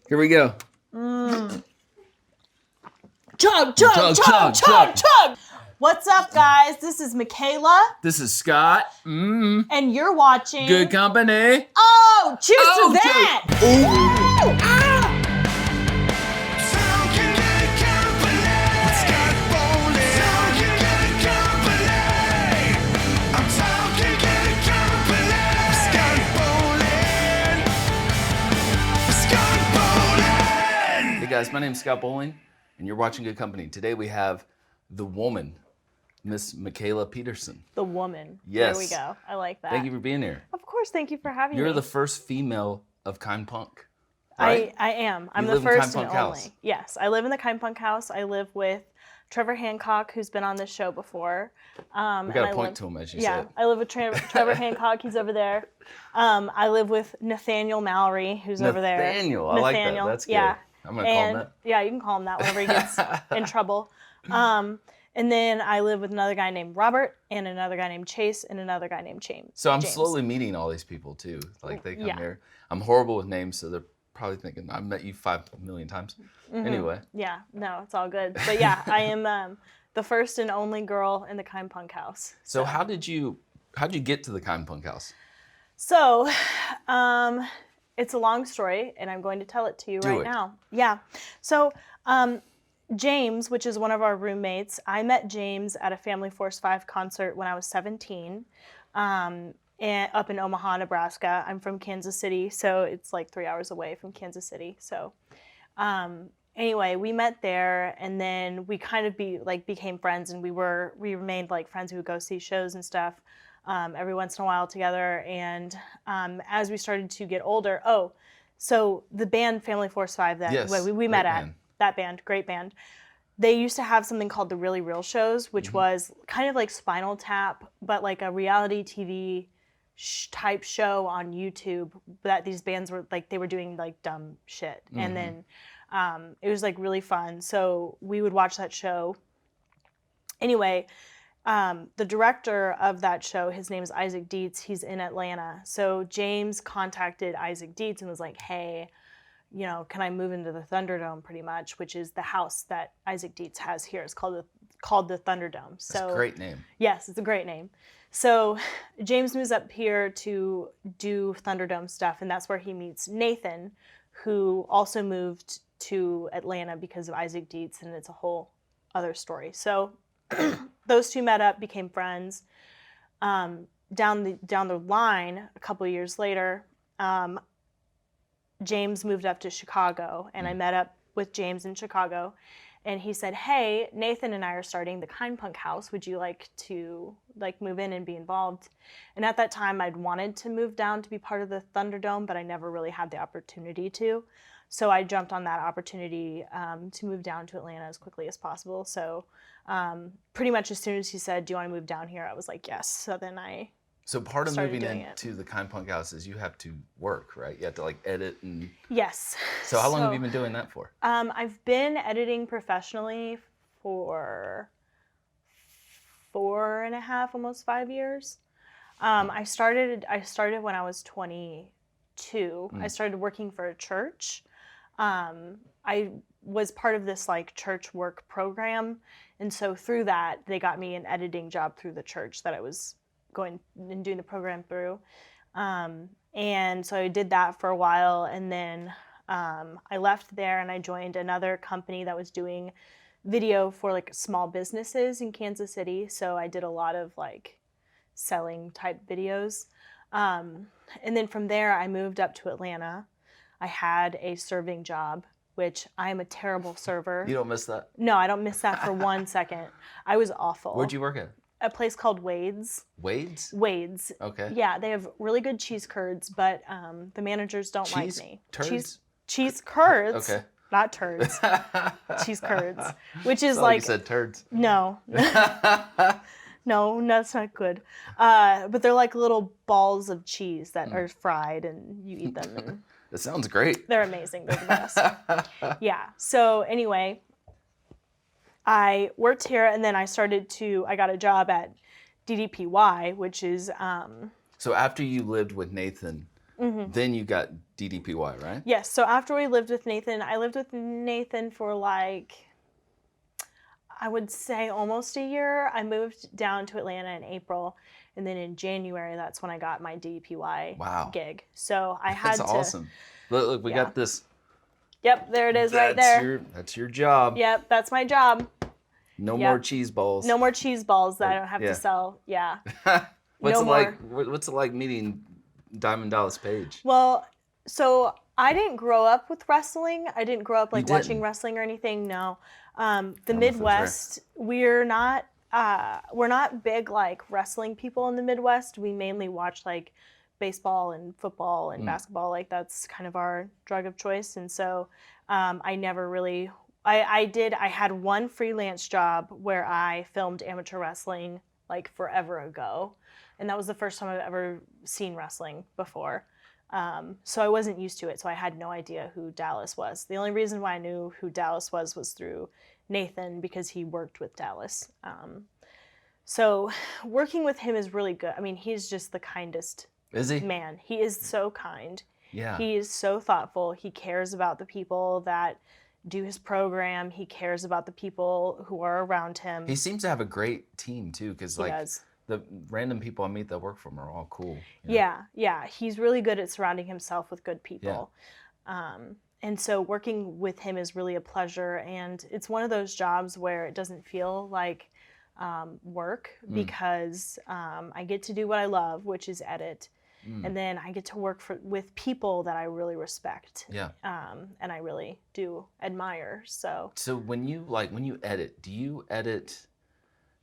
Here we go. Chug, chug, chug, chug, chug. What's up, guys? This is Mekahla. This is Scott. And you're watching Good company. Oh, cheers to that! Ooh. Ah. Hey guys, my name's Scott Bowling, and you're watching Good Company. Today we have the woman, Miss Mekahla Peterson. The woman. Yes. There we go. I like that. Thank you for being here. Of course, thank you for having me. You're the first female of Kind Punk, right? I am. I'm You the live in first Kind Punk and only. House. Yes, I live in the Kind Punk House. I live with Trevor Hancock, who's been on this show before. We got to point to him as you say it. I live with Trevor Hancock. He's over there. I live with Nathaniel Mallory, who's over there. Nathaniel, I like that. That's good. Yeah. I'm going to call him that. Yeah, you can call him that whenever he gets in trouble. And then I live with another guy named Robert, and another guy named Chase, and another guy named James. So I'm slowly meeting all these people too. Like they come here. I'm horrible with names, so they're probably thinking I've met you 5 million times. Mm-hmm. Anyway. Yeah, no, it's all good. But yeah, I am the first and only girl in the Kind Punk House. So how'd you get to the Kind Punk House? So, it's a long story, and I'm going to tell it to you right now. Yeah. So, James, which is one of our roommates, I met James at a Family Force 5 concert when I was 17, and up in Omaha, Nebraska. I'm from Kansas City, so it's like 3 hours away from Kansas City. So, anyway, we met there, and then we kind of became friends, and we remained like friends who would go see shows and stuff. Every once in a while together, and as we started to get older, so the band Family Force 5 that we met at, that band, great band, they used to have something called the Really Real Shows, which was kind of like Spinal Tap, but like a reality TV type show on YouTube that these bands were like, they were doing like dumb shit. And then it was like really fun. So we would watch that show. Anyway, the director of that show, his name is Isaac Dietz. He's in Atlanta. So James contacted Isaac Dietz and was like, hey, can I move into the Thunderdome pretty much, which is the house that Isaac Dietz has here. It's called the Thunderdome. So, that's a great name. Yes, it's a great name. So James moves up here to do Thunderdome stuff, and that's where he meets Nathan, who also moved to Atlanta because of Isaac Dietz, and it's a whole other story. So those two met up, became friends. Down the line, a couple of years later, James moved up to Chicago, and I met up with James in Chicago, and he said, hey, Nathan and I are starting the Kind Punk House. Would you like to move in and be involved? And at that time, I'd wanted to move down to be part of the Thunderdome, but I never really had the opportunity to. So I jumped on that opportunity to move down to Atlanta as quickly as possible. So pretty much as soon as he said, do you want to move down here? I was like, yes. So then So part of moving into the Kind Punk House is you have to work, right? You have to edit and... Yes. So how long have you been doing that for? I've been editing professionally for 4.5, almost 5 years. I started when I was 22. I started working for a church. I was part of this church work program, and so through that they got me an editing job through the church that I was going and doing the program through, and so I did that for a while, and then I left there and I joined another company that was doing video for small businesses in Kansas City. So I did a lot of selling type videos, and then from there I moved up to Atlanta. I had a serving job, which I am a terrible server. You don't miss that? No, I don't miss that for 1 second. I was awful. Where'd you work at? A place called Wade's. Wade's? Wade's. Okay. Yeah, they have really good cheese curds, but the managers don't like me. Turds? Cheese curds. Okay. Not turds. Cheese curds, which is You said turds. No. No, that's not good. But they're like little balls of cheese that are fried, and you eat them. And that sounds great. they're amazing. They're the best. Yeah. So anyway, I worked here, and then I got a job at DDPY, which is... So after you lived with Nathan, Then you got DDPY, right? Yes. So after we lived with Nathan, I lived with Nathan for like, I would say almost a year. I moved down to Atlanta in April. And then in January, that's when I got my DDPY gig. So I had That's to. awesome. Look, we got this. Yep, there it is right there. That's your job. Yep, that's my job. No more cheese balls. No more cheese balls that I don't have to sell. Yeah. What's it like meeting Diamond Dallas Page? Well, so I didn't grow up with wrestling. I didn't grow up like watching wrestling or anything. No. The Midwest, we're not big like wrestling people in the Midwest. We mainly watch like baseball and football and basketball. Like that's kind of our drug of choice. And so I never really, I had one freelance job where I filmed amateur wrestling like forever ago. And that was the first time I've ever seen wrestling before. So I wasn't used to it. So I had no idea who Dallas was. The only reason why I knew who Dallas was through Nathan because he worked with Dallas. So working with him is really good. I mean, he's just the kindest man. He is so kind. Yeah. He is so thoughtful. He cares about the people that do his program. He cares about the people who are around him. He seems to have a great team too, because the random people I meet that work for him are all cool. Yeah. He's really good at surrounding himself with good people. Yeah. And so working with him is really a pleasure. And it's one of those jobs where it doesn't feel like work because I get to do what I love, which is edit. And then I get to work with people that I really respect. Yeah. And I really do admire. So when you edit, do you edit?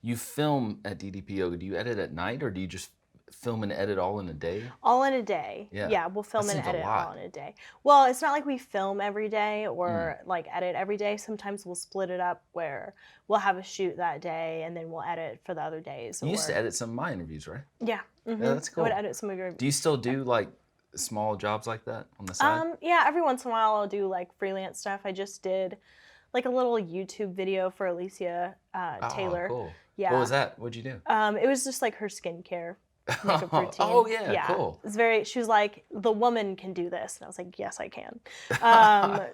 You film at DDPO. Do you edit at night, or do you just film and edit all in a day? All in a day. Yeah, we'll film and edit all in a day. Well, it's not like we film every day or like edit every day. Sometimes we'll split it up where we'll have a shoot that day and then we'll edit for the other days. You used to edit some of my interviews, right? Yeah. Yeah, that's cool. I would edit some of your. Do you still do like small jobs like that on the side? Yeah, every once in a while I'll do like freelance stuff. I just did like a little YouTube video for Alicia Taylor. Oh, cool. Yeah. What was that? What'd you do? It was just like her skincare makeup routine. Oh yeah, cool. She was like, the woman can do this. And I was like, yes, I can.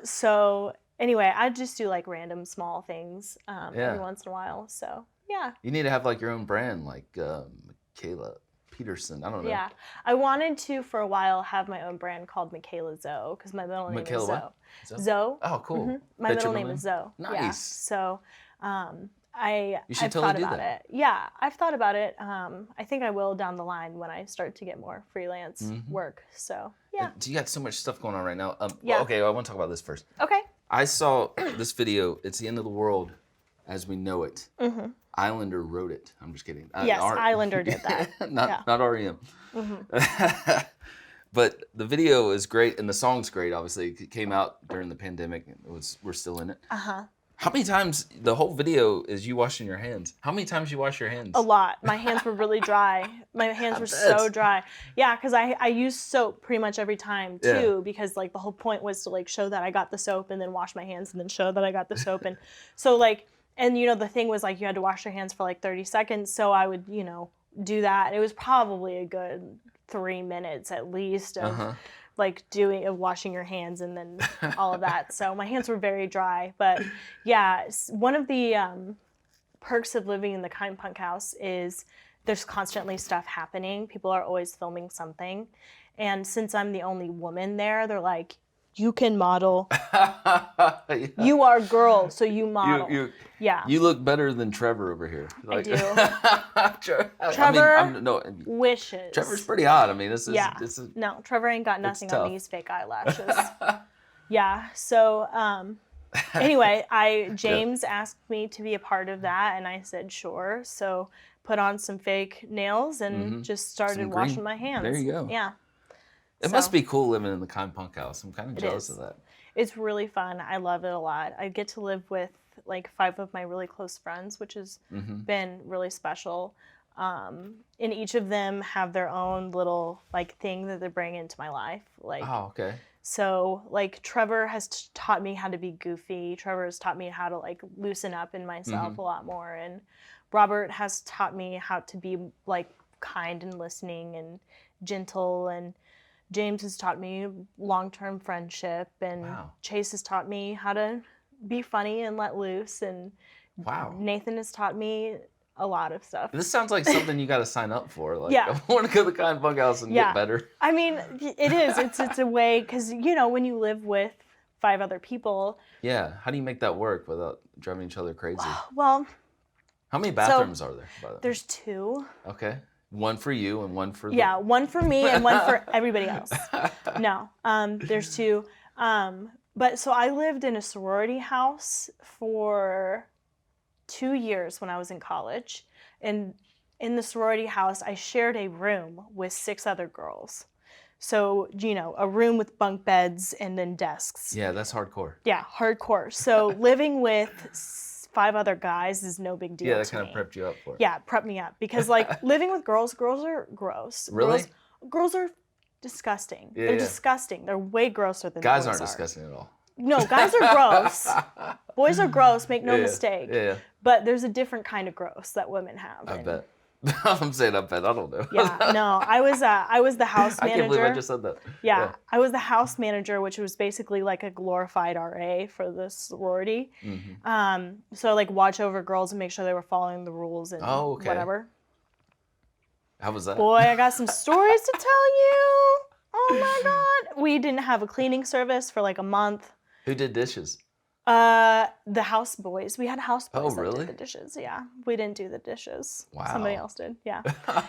So anyway, I just do like random small things every once in a while. So yeah. You need to have like your own brand, like Mekahla Peterson. I don't know. Yeah. I wanted to, for a while, have my own brand called Mekahla Zoe, because my middle name is Zoe. Zoe. Oh, cool. Mm-hmm. My middle name is Zoe. Nice. Yeah. So I've totally thought about it. Yeah, I've thought about it. I think I will down the line when I start to get more freelance work. So yeah. You got so much stuff going on right now. Yeah. Okay, I want to talk about this first. Okay. I saw this video. It's the end of the world as we know it. Islander wrote it. I'm just kidding. Yes, Islander did that. Not REM. But the video is great and the song's great. Obviously, it came out during the pandemic. We're still in it. How many times, the whole video is you washing your hands. How many times you wash your hands? A lot. My hands were really dry. My hands were so dry. Yeah, because I use soap pretty much every time too, because like the whole point was to like show that I got the soap and then wash my hands and then show that I got the soap. And so like, and you know, the thing was like you had to wash your hands for like 30 seconds. So I would, you know, do that. It was probably a good 3 minutes at least of like washing your hands and then all of that. So my hands were very dry. But yeah, one of the perks of living in the Kind Punk House is there's constantly stuff happening. People are always filming something. And since I'm the only woman there, they're like, you can model. You are a girl, so you model. Yeah. You look better than Trevor over here. Like, I do. Trevor wishes. Trevor's pretty hot. I mean, no, Trevor ain't got nothing on these fake eyelashes. Yeah. So anyway, James asked me to be a part of that, and I said sure. So put on some fake nails and just started washing my hands. There you go. Yeah. It must be cool living in the Kind Punk House. I'm kind of jealous of that. It's really fun. I love it a lot. I get to live with like 5 of my really close friends, which has been really special. And each of them have their own little like thing that they bring into my life. Like, oh, okay. So like Trevor has taught me how to be goofy. Trevor has taught me how to like loosen up in myself a lot more. And Robert has taught me how to be like kind and listening and gentle. And James has taught me long-term friendship, and Chase has taught me how to be funny and let loose, and Nathan has taught me a lot of stuff. This sounds like something you got to sign up for. Like, I want to go to the Kind Bunkhouse and get better. I mean, it is. It's a way, because, you know, when you live with 5 other people. Yeah. How do you make that work without driving each other crazy? Well. How many bathrooms are there, by the way? There's 2. Okay. One for you and one for one for me and one for everybody else. No. There's 2. But so I lived in a sorority house for 2 years when I was in college. And in the sorority house, I shared a room with 6 other girls. So, you know, a room with bunk beds and then desks. Yeah, that's hardcore. Yeah, hardcore. So living with 5 other guys is no big deal. Yeah, that kind of prepped you up for it. Yeah, prepped me up. Because, like, living with girls are gross. Really? Girls are disgusting. Yeah, They're disgusting. They're way grosser than guys boys aren't are. disgusting at all. No, guys are gross. Boys are gross, make no mistake. Yeah. But there's a different kind of gross that women have. I bet. I'm saying I bet. I don't know. Yeah, no. I was the house manager. I can't believe I just said that. Yeah, I was the house manager, which was basically like a glorified RA for the sorority. Mm-hmm. So like watch over girls and make sure they were following the rules and whatever. How was that? Boy, I got some stories to tell you. Oh my God. We didn't have a cleaning service for like a month. Who did dishes? The house boys. We had house boys that did the dishes. Yeah, we didn't do the dishes. Wow. Somebody else did. Yeah.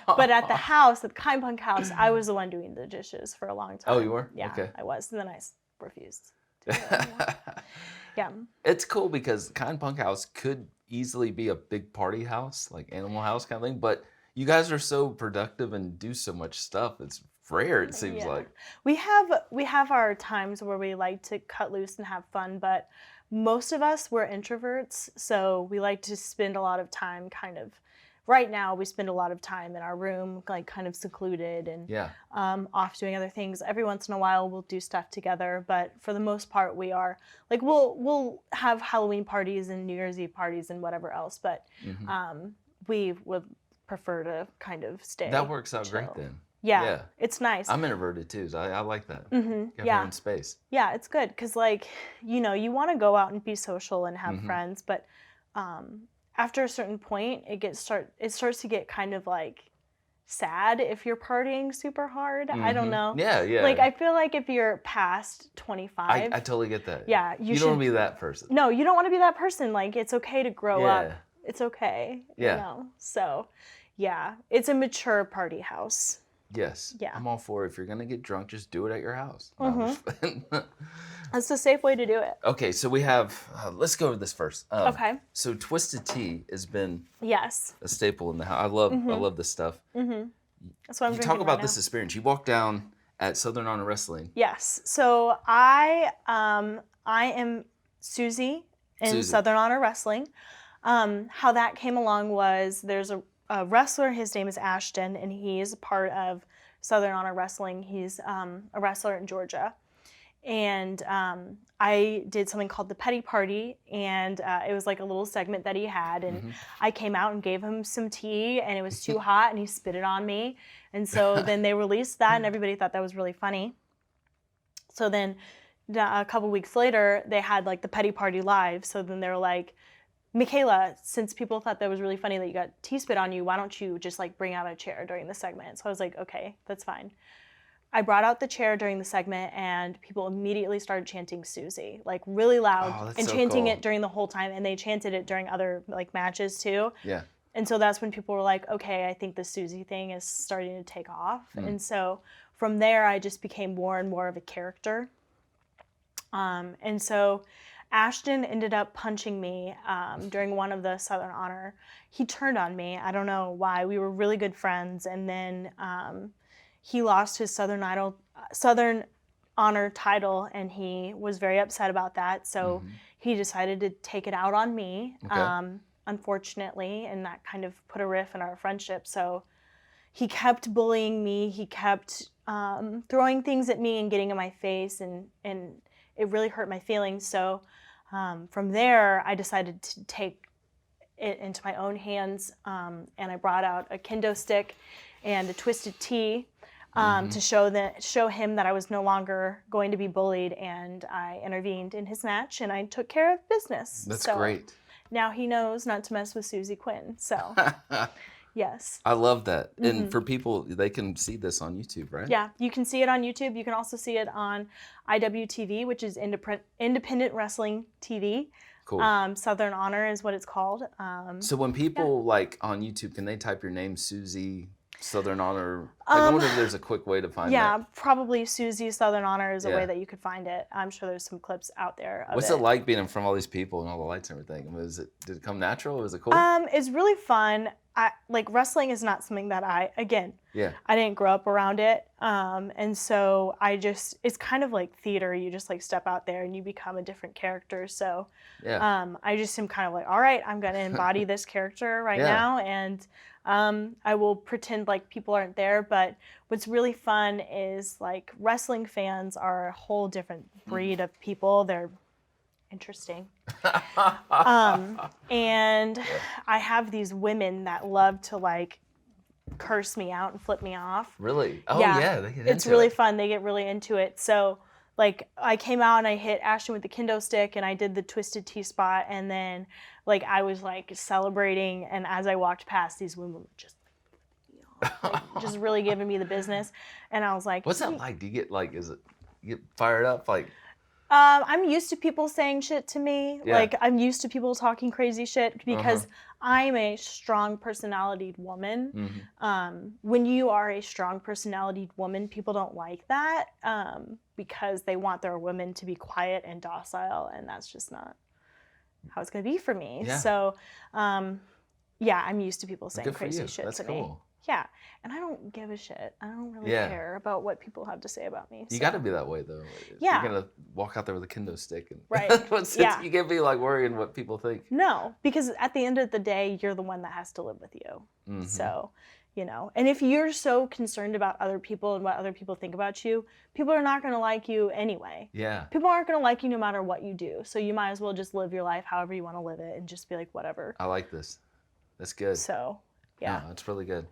But at the house, at the Kind Bunkhouse, I was the one doing the dishes for a long time. Oh, you were? Yeah, okay. I was. And then I refused to do it anymore. Yeah. It's cool because Kind Bunkhouse could easily be a big party house, like Animal House kind of thing, but you guys are so productive and do so much stuff. It's rare, it seems like. We have our times where we like to cut loose and have fun, but most of us, we're introverts, so we like to spend a lot of time right now we spend a lot of time in our room, like kind of secluded and off doing other things. Every once in a while we'll do stuff together, but for the most part we are, like we'll have Halloween parties and New Year's Eve parties and whatever else, but we would prefer to kind of stay. That works out chill. great then. Yeah, it's nice. I'm introverted too, so I like that. You have your own space. Yeah, it's good because, like, you know, you want to go out and be social and have friends, but after a certain point, it starts to get kind of like sad if you're partying super hard. I don't know. Yeah. Like, I feel like if you're past 25, I totally get that. Yeah, you don't want to be that person. No, you don't want to be that person. Like, it's okay to grow up. It's okay. Yeah. You know? So, yeah, it's a mature party house. Yes. Yeah. I'm all for it. If you're going to get drunk, just do it at your house. That's the safe way to do it. Okay, so we have, let's go over this first. Okay. So Twisted Tea has been a staple in the house. I love this stuff. That's what I'm drinking talk about right this now. experience. You walked down at Southern Honor Wrestling. Yes. So I am Susie in Southern Honor Wrestling. How that came along was there's a wrestler, his name is Ashton, and he is a part of Southern Honor Wrestling. He's a wrestler in Georgia. And I did something called the Petty Party, and it was like a little segment that he had, and I came out and gave him some tea, and it was too hot, and he spit it on me. And so then they released that, and everybody thought that was really funny. So then a couple weeks later, they had like the Petty Party live, so then they were like, Mekahla, since people thought that was really funny that you got tea spit on you, why don't you just like bring out a chair during the segment? So I was like, okay, that's fine. I brought out the chair during the segment and people immediately started chanting Susie, like really loud and chanting it during the whole time. And they chanted it during other like matches too. Yeah. And so that's when people were like, okay, I think the Susie thing is starting to take off. And so from there, I just became more and more of a character. And so Ashton ended up punching me during one of the Southern Honor. He turned on me. I don't know why. We were really good friends. And then he lost his Southern Honor title, and he was very upset about that. So he decided to take it out on me, unfortunately, and that kind of put a rift in our friendship. So he kept bullying me. He kept throwing things at me and getting in my face, and it really hurt my feelings. So from there, I decided to take it into my own hands, and I brought out a kendo stick and a Twisted Tea. to show him that I was no longer going to be bullied, and I intervened in his match and I took care of business. That's great. Now he knows not to mess with Susie Quinn. So yes. I love that. And for people, they can see this on YouTube, right? Yeah, you can see it on YouTube. You can also see it on IWTV, which is Independent Wrestling TV. Cool. Southern Honor is what it's called. So when people like on YouTube, can they type your name, Susie Southern Honor? I wonder if there's a quick way to find that. Yeah, probably Susie Southern Honor is a way that you could find it. I'm sure there's some clips out there of What's it like being in front of all these people and all the lights and everything? Did it come natural? Was it cool? It's really fun. Wrestling is not something that I didn't grow up around it. And so it's kind of like theater. You just like step out there and you become a different character. So I just am kind of like, all right, I'm going to embody this character right now. And I will pretend like people aren't there. But what's really fun is like wrestling fans are a whole different breed of people. They're interesting. And I have these women that love to like curse me out and flip me off. Really? Oh yeah, they get into it's really fun. They get really into it. So like I came out and I hit Ashton with the kendo stick and I did the twisted T-spot, and then like I was like celebrating, and as I walked past, these women were just just really giving me the business, and I was like, what's that like? Do you get like, you get fired up like? I'm used to people saying shit to me. Yeah. Like, I'm used to people talking crazy shit because I'm a strong personality woman. When you are a strong personality woman, people don't like that because they want their women to be quiet and docile, and that's just not how it's going to be for me. Yeah. So, yeah, I'm used to people saying crazy shit that's to cool. me. Yeah, and I don't give a shit. I don't really care about what people have to say about me. You got to be that way, though. Yeah. You're going to walk out there with a kendo stick. And right. You can't be, like, worrying what people think. No, because at the end of the day, you're the one that has to live with you. So, you know, and if you're so concerned about other people and what other people think about you, people are not going to like you anyway. Yeah. People aren't going to like you no matter what you do. So you might as well just live your life however you want to live it and just be like, whatever. I like this. That's good. So, yeah. That's really good.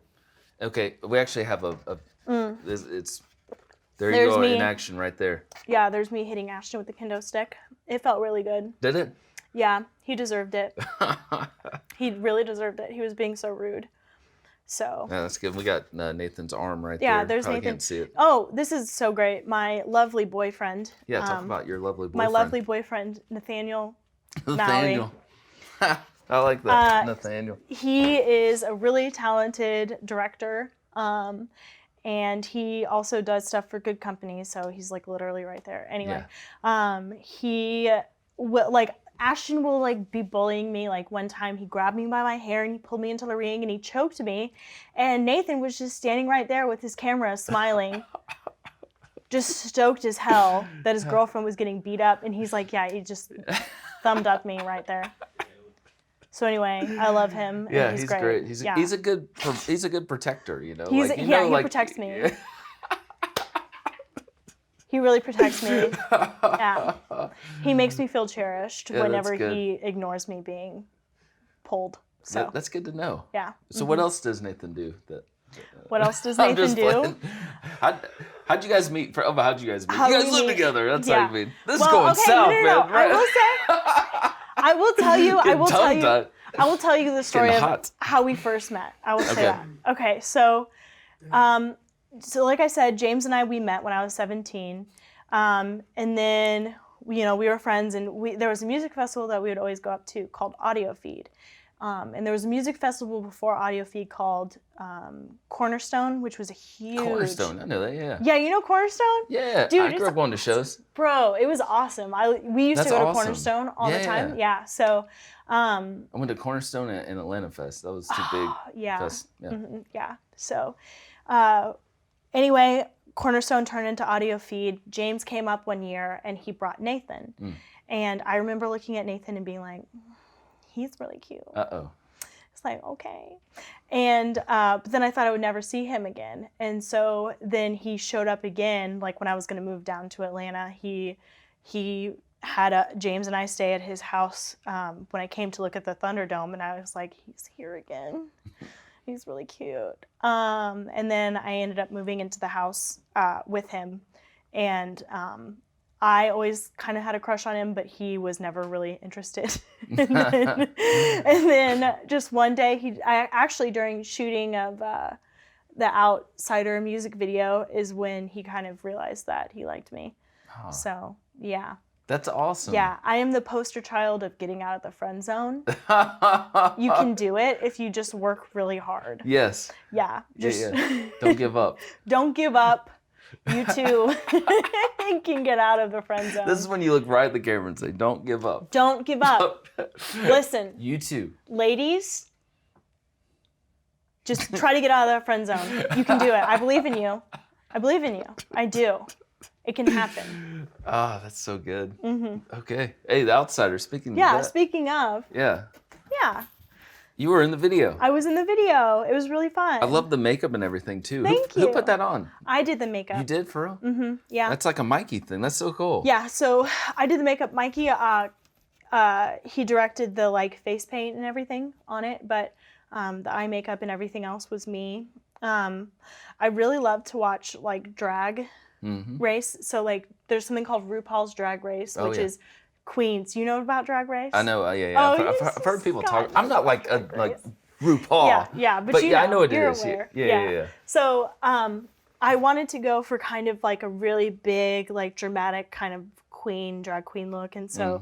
Okay, we actually have it's there There's you go me. in action right there. Yeah, there's me hitting Ashton with the kendo stick. It felt really good. Did it? Yeah, he deserved it. He really deserved it. He was being so rude. So. Yeah, that's good. We got Nathan's arm right there. Yeah, there's Probably Nathan. Can't see it. Oh, this is so great. My lovely boyfriend. Yeah, talk about your lovely boyfriend. My lovely boyfriend, Nathaniel. Nathaniel. I like that, Nathaniel. He is a really talented director, and he also does stuff for good company, so he's like literally right there. Anyway, he will like Ashton will like be bullying me. Like one time he grabbed me by my hair and he pulled me into the ring and he choked me, and Nathan was just standing right there with his camera smiling. Just stoked as hell that his girlfriend was getting beat up, and he's like, yeah, he just thumbed up me right there. So anyway, I love him. Yeah, and he's great. He's a good protector, you know. He protects me. He really protects me. Yeah, he makes me feel cherished whenever he ignores me being pulled. So that's good to know. Yeah. So what else does Nathan do? What else does Nathan do? How'd you guys meet? How'd you guys meet? You guys live together. That's how you meet. This is going south, no. man. Right? I will say. I will tell you the story of how we first met. I will say that. Okay, so like I said, James and I, we met when I was 17. And then, we were friends, and there was a music festival that we would always go up to called Audio Feed. And there was a music festival before Audio Feed called Cornerstone, which was a huge... Cornerstone, I know that, yeah. Yeah, you know Cornerstone? Yeah, dude, I grew up going to shows. Bro, it was awesome. We used to go to Cornerstone all the time. Yeah, so... I went to Cornerstone and Atlanta Fest. That was two big fests. Yeah. Yeah, so... anyway, Cornerstone turned into Audio Feed. James came up one year, and he brought Nathan. And I remember looking at Nathan and being like... he's really cute. Uh-oh. It's like, okay. And but then I thought I would never see him again. And so then he showed up again, like when I was going to move down to Atlanta. He had James and I stay at his house when I came to look at the Thunderdome, and I was like, he's here again. He's really cute. And then I ended up moving into the house with him. And I always kind of had a crush on him, but he was never really interested. and then just one day, I actually, during shooting of the Outsider music video is when he kind of realized that he liked me. Huh. So, yeah. That's awesome. Yeah, I am the poster child of getting out of the friend zone. You can do it if you just work really hard. Yes. Yeah. Just Don't give up. Don't give up. You too can get out of the friend zone. This is when you look right at the camera and say, don't give up. Don't give up. Listen. You too. Ladies, just try to get out of that friend zone. You can do it. I believe in you. I believe in you. I do. It can happen. Ah, that's so good. Mm-hmm. Okay. Hey, The Outsider, speaking of that. Speaking of. Yeah. Yeah. You were in the video. I was in the video. It was really fun. I love the makeup and everything, too. Thank you. Who put that on? I did the makeup. You did, for real? Mm-hmm. Yeah. That's like a Mikey thing. That's so cool. Yeah, so I did the makeup. Mikey, he directed the face paint and everything on it, but the eye makeup and everything else was me. I really love to watch drag race. So there's something called RuPaul's Drag Race, which is Queens. You know about Drag Race? I know. Yeah. Oh, I've heard people talk. I'm not like RuPaul. Yeah, but I know it you're is. Aware. Yeah. So I wanted to go for kind of a really big, dramatic kind of drag queen look, and so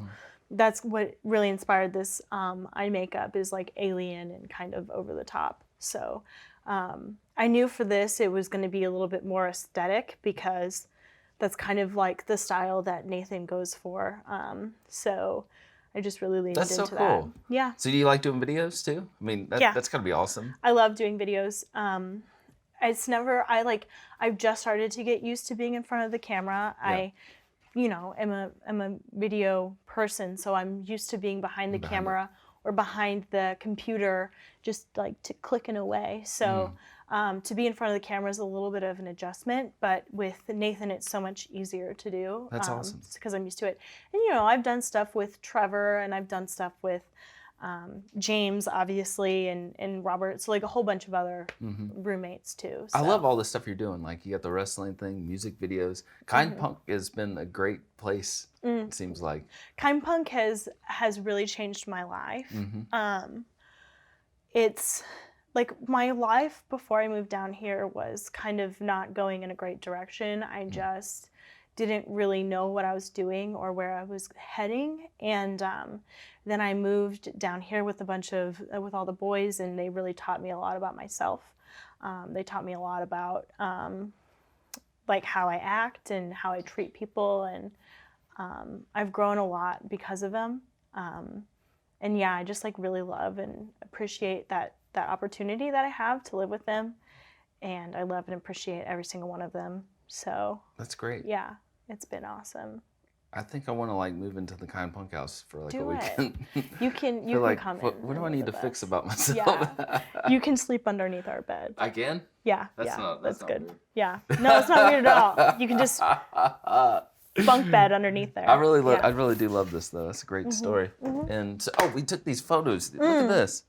that's what really inspired this eye makeup is alien and kind of over the top. So I knew for this it was going to be a little bit more aesthetic because that's kind of the style that Nathan goes for. So I just really leaned into that. That's so cool. Yeah. So do you like doing videos too? I mean, that's gotta be awesome. I love doing videos. I've just started to get used to being in front of the camera. Yeah. I'm a video person, so I'm used to being behind the camera or behind the computer, just clicking away. So to be in front of the camera is a little bit of an adjustment, but with Nathan, it's so much easier to do. That's awesome. Because I'm used to it. And I've done stuff with Trevor, and I've done stuff with James, obviously, and Robert. So a whole bunch of other roommates too. So. I love all the stuff you're doing. You got the wrestling thing, music videos. Kind Punk has been a great place. It seems like. Kind Punk has really changed my life. It's my life before I moved down here was kind of not going in a great direction. I just didn't really know what I was doing or where I was heading. And then I moved down here with with all the boys, and they really taught me a lot about myself. They taught me a lot about how I act and how I treat people, and I've grown a lot because of them. And yeah, I just really love and appreciate that opportunity that I have to live with them. And I love and appreciate every single one of them. So that's great. Yeah, it's been awesome. I think I want to move into the Kind Punk house for a weekend. You can come in. What do I need to fix about myself? Yeah. You can sleep underneath our bed. I can? Yeah. That's not good. Weird. Yeah. No, it's not weird at all. You can just bunk bed underneath there. I really do love this though. That's a great story. And so, we took these photos. Look at this.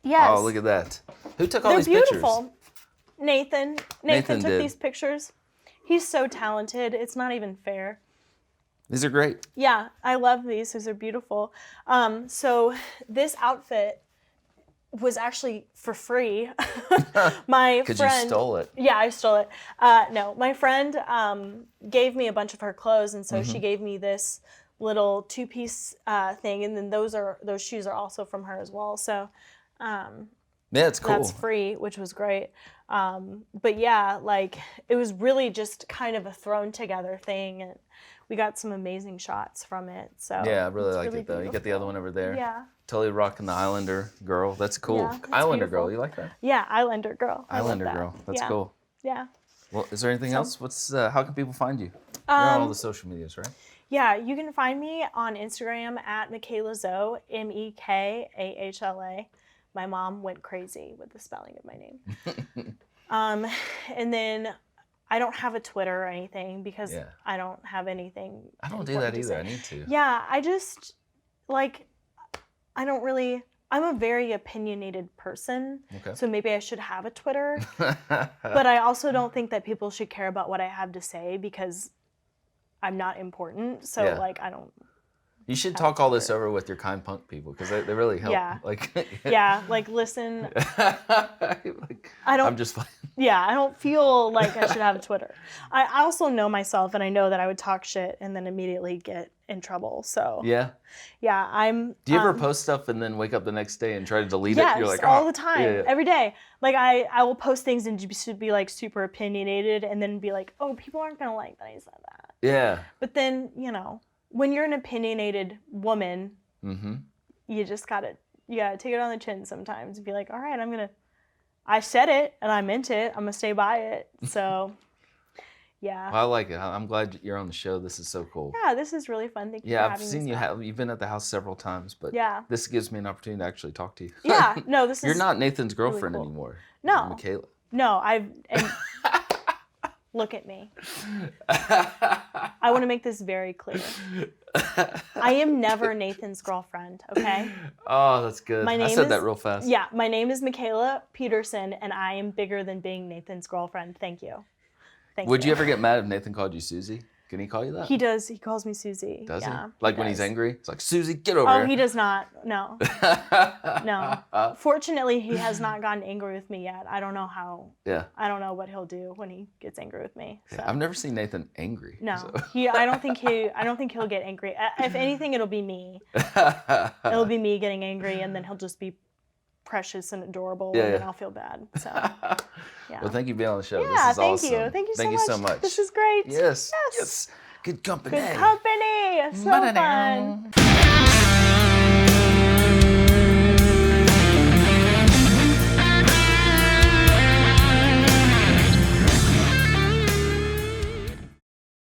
Yes. Oh, look at that. Who took all these They're pictures? Beautiful. Nathan took did. these pictures. He's so talented. It's not even fair. These are great. Yeah, I love these. These are beautiful. So this outfit was actually for free. My friend. Because you stole it. Yeah, I stole it. No, my friend gave me a bunch of her clothes, and so she gave me this little two-piece thing, and then those shoes are also from her as well. So. Yeah, it's cool. That's free, which was great. But yeah, it was really just kind of a thrown together thing, and we got some amazing shots from it. So yeah, I really like it though. Beautiful. You got the other one over there. Yeah. Totally rocking the Islander girl. That's cool. Yeah, that's Islander beautiful. girl, you like that? Yeah, Islander girl. Islander girl. That's cool. Yeah. Well, is there anything else? How can people find you? You're on all the social medias, right? Yeah, you can find me on Instagram at Mekahla Zoe, Mekahla. My mom went crazy with the spelling of my name. And then I don't have a Twitter or anything because I don't have anything. I don't do that either. I need to. Yeah, I just I don't really I'm a very opinionated person, Okay. so maybe I should have a Twitter. But I also don't think that people should care about what I have to say because I'm not important. So like, I don't. You should talk all this over with your kind punk people because they really help. Yeah. Like, yeah. Like, listen. Like, I don't. I'm just fine. Yeah, I don't feel like I should have a Twitter. I also know myself, and I know that I would talk shit and then immediately get in trouble. So yeah, I'm. Do you ever post stuff and then wake up the next day and try to delete yes, it? You're like, all the time, yeah. every day. Like I will post things and just be like super opinionated, and then be like, oh, people aren't gonna like that I said that. Yeah. But then when you're an opinionated woman, you just gotta take it on the chin sometimes and be like, all right, I said it and I meant it. I'm gonna stay by it. So, yeah. Well, I like it. I'm glad you're on the show. This is so cool. Yeah, this is really fun. Thank you for having me. Yeah, I've seen you've been at the house several times, but this gives me an opportunity to actually talk to you. Yeah, no, this is. You're not Nathan's girlfriend really cool. anymore. No. Mekahla. No, look at me. I want to make this very clear. I am never Nathan's girlfriend, okay? Oh, that's good. I said that real fast. Yeah, my name is Mekahla Peterson, and I am bigger than being Nathan's girlfriend. Thank you. Would you ever get mad if Nathan called you Susie? Can he call you that? He does. He calls me Susie. Does he? Yeah, Like when he's angry? It's like, Susie, get over here. Oh, he does not. No. No. Fortunately, he has not gotten angry with me yet. I don't know how. Yeah. I don't know what he'll do when he gets angry with me. So. Yeah, I've never seen Nathan angry. No. So. I don't think he'll get angry. If anything, it'll be me. It'll be me getting angry, and then he'll just be precious and adorable, and then I'll feel bad. So, yeah. Well, thank you for being on the show. Yeah, this is thank awesome. you. Thank you so much. This is great. Yes. Good company. Good company. So fun.